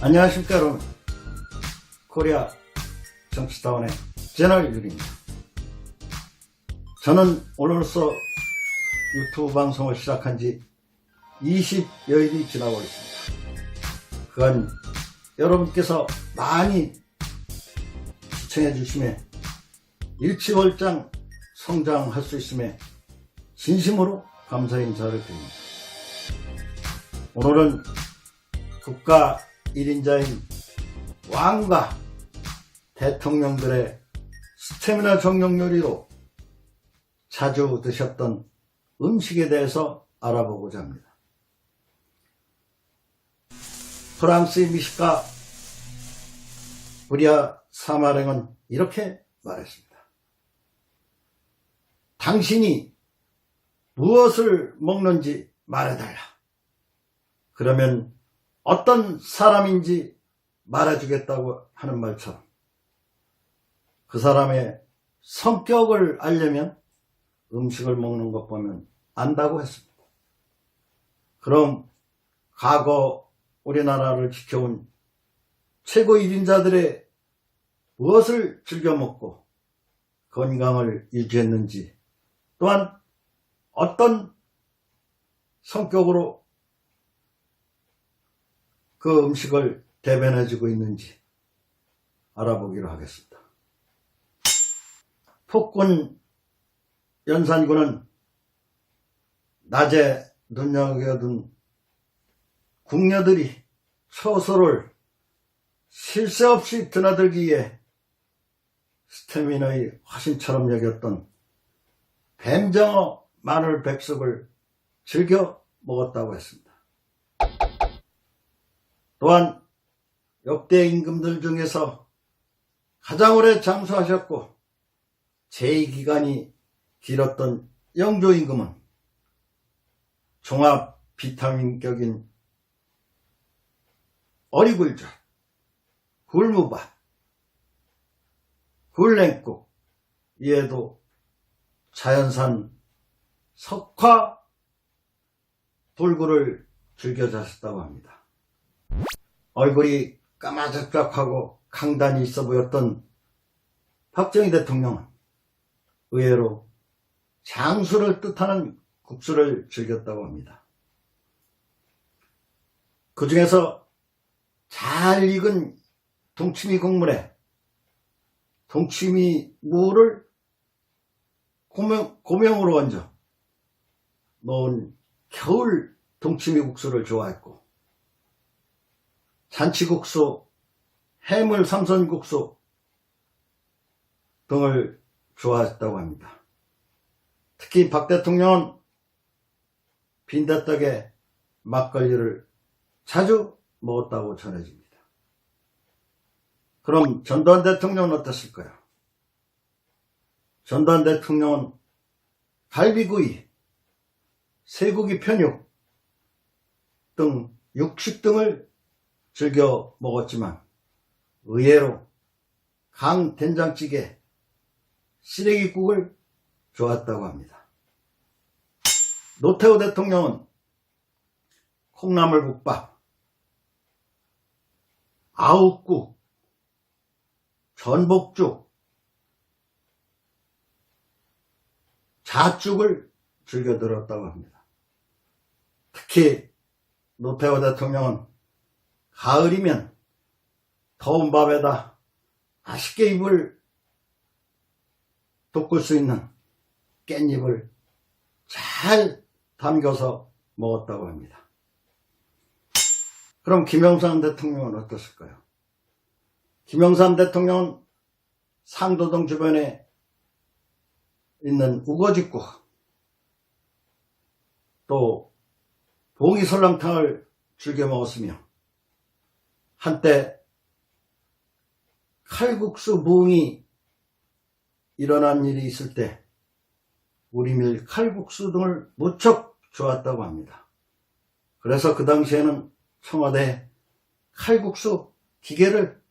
안녕하십니까 여러분. 코리아 정치타운의 채널 유리입니다. 저는 오늘로써 유튜브 방송을 시작한 지 20여일이 지나고 있습니다. 그간 여러분께서 많이 시청해 주심에 일취월장 성장할 수 있음에 진심으로 감사 인사를 드립니다. 오늘은 국가 1인자인 왕과 대통령들의 스태미나 정령 요리로 자주 드셨던 음식에 대해서 알아보고자 합니다. 프랑스의 미식가 브리아 사마랭은 이렇게 말했습니다. 당신이 무엇을 먹는지 말해달라. 그러면 어떤 사람인지 말해주겠다고 하는 말처럼 그 사람의 성격을 알려면 음식을 먹는 것 보면 안다고 했습니다. 그럼 과거 우리나라를 지켜온 최고 1인자들의 무엇을 즐겨 먹고 건강을 유지했는지, 또한 어떤 성격으로 그 음식을 대변해주고 있는지 알아보기로 하겠습니다. 폭군 연산군은 낮에 눈여겨둔 궁녀들이 처소를 쉴 새 없이 드나들기에 스태미너의 화신처럼 여겼던 뱀장어 마늘 백숙을 즐겨 먹었다고 했습니다. 또한 역대 임금들 중에서 가장 오래 장수하셨고 재위기간이 길었던 영조 임금은 종합 비타민격인 어리굴젓, 굴무밥, 굴냉국, 이에도 자연산 석화 돌굴을 즐겨 자셨다고 합니다. 얼굴이 까마득하고 강단이 있어 보였던 박정희 대통령은 의외로 장수를 뜻하는 국수를 즐겼다고 합니다. 그 중에서 잘 익은 동치미 국물에 동치미 무를 고명으로 얹어 넣은 겨울 동치미 국수를 좋아했고, 잔치국수, 해물 삼선국수 등을 좋아했다고 합니다. 특히 박 대통령은 빈대떡에 막걸리를 자주 먹었다고 전해집니다. 그럼 전두환 대통령은 어땠을까요? 전두환 대통령은 갈비구이, 쇠고기 편육 등 육식 등을 즐겨 먹었지만 의외로 강된장찌개, 시래기국을 좋아했다고 합니다. 노태우 대통령은 콩나물국밥, 아욱국, 전복죽, 자죽을 즐겨 들었다고 합니다. 특히 노태우 대통령은 가을이면 더운 밤에다 맛있게 입을 돋굴 수 있는 깻잎을 잘 담겨서 먹었다고 합니다. 그럼 김영삼 대통령은 어떻을까요? 김영삼 대통령은 상도동 주변에 있는 우거지국, 또 봉이설렁탕을 즐겨 먹었으며 한때 칼국수 부흥이 일어난 일이 있을 때 우리밀 칼국수 등을 무척 좋아했다고 합니다. 그래서 그 당시에는 청와대에 칼국수 기계를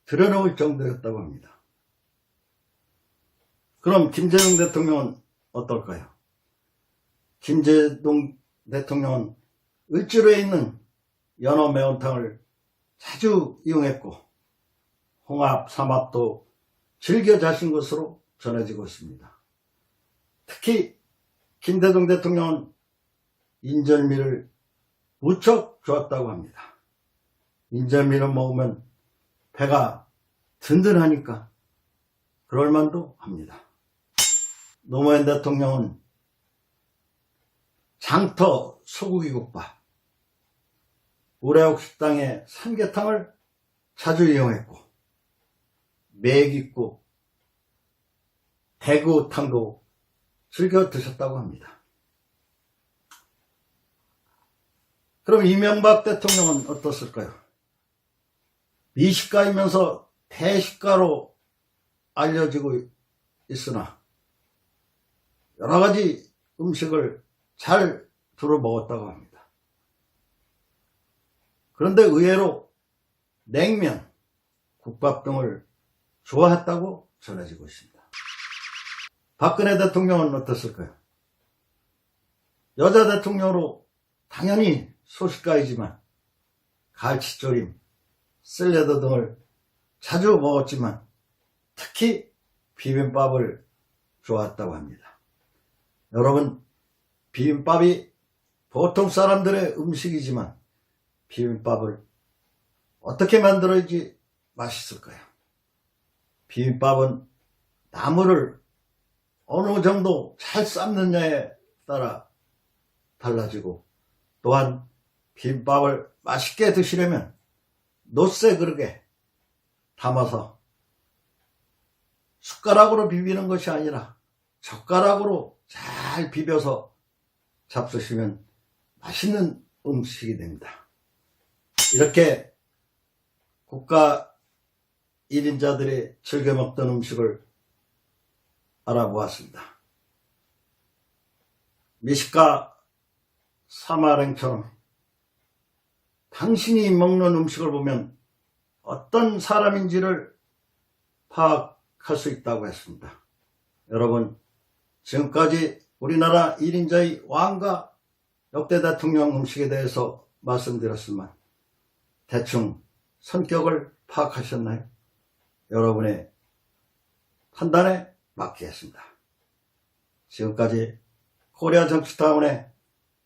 들여놓을 정도였다고 합니다. 그럼 김대중 대통령은 어떨까요? 김대중 대통령은 을지로에 있는 연어 매운탕을 자주 이용했고 홍합, 삼합도 즐겨 자신 것으로 전해지고 있습니다. 특히 김대중 대통령은 인절미를 무척 좋았다고 합니다. 인절미를 먹으면 배가 든든하니까 그럴만도 합니다. 노무현 대통령은 장터 소고기국밥, 우레옥 식당의 삼계탕을 자주 이용했고 매깃국, 대구탕도 즐겨 드셨다고 합니다. 그럼 이명박 대통령은 어떻을까요? 미식가이면서 대식가로 알려지고 있으나 여러 가지 음식을 잘 두루 먹었다고 합니다. 그런데 의외로 냉면, 국밥 등을 좋아했다고 전해지고 있습니다. 박근혜 대통령은 어떻을까요? 여자 대통령으로 당연히 소식가이지만 갈치조림, 샐러드 등을 자주 먹었지만 특히 비빔밥을 좋아했다고 합니다. 여러분, 비빔밥이 보통 사람들의 음식이지만 비빔밥을 어떻게 만들어야지 맛있을까요? 비빔밥은 나물을 어느 정도 잘 삶느냐에 따라 달라지고, 또한 비빔밥을 맛있게 드시려면 노쇠 그릇에 담아서 숟가락으로 비비는 것이 아니라 젓가락으로 잘 비벼서 잡수시면 맛있는 음식이 됩니다. 이렇게 국가 1인자들이 즐겨 먹던 음식을 알아보았습니다. 미식가 사마랭처럼 당신이 먹는 음식을 보면 어떤 사람인지를 파악할 수 있다고 했습니다. 여러분, 지금까지 우리나라 1인자의 왕과 역대 대통령 음식에 대해서 말씀드렸지만 대충 성격을 파악하셨나요? 여러분의 판단에 맡기겠습니다. 지금까지 코리아 정치타운의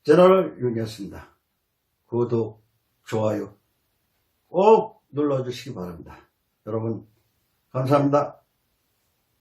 제너럴 윤이었습니다. 구독, 좋아요 꼭 눌러주시기 바랍니다. 여러분 감사합니다.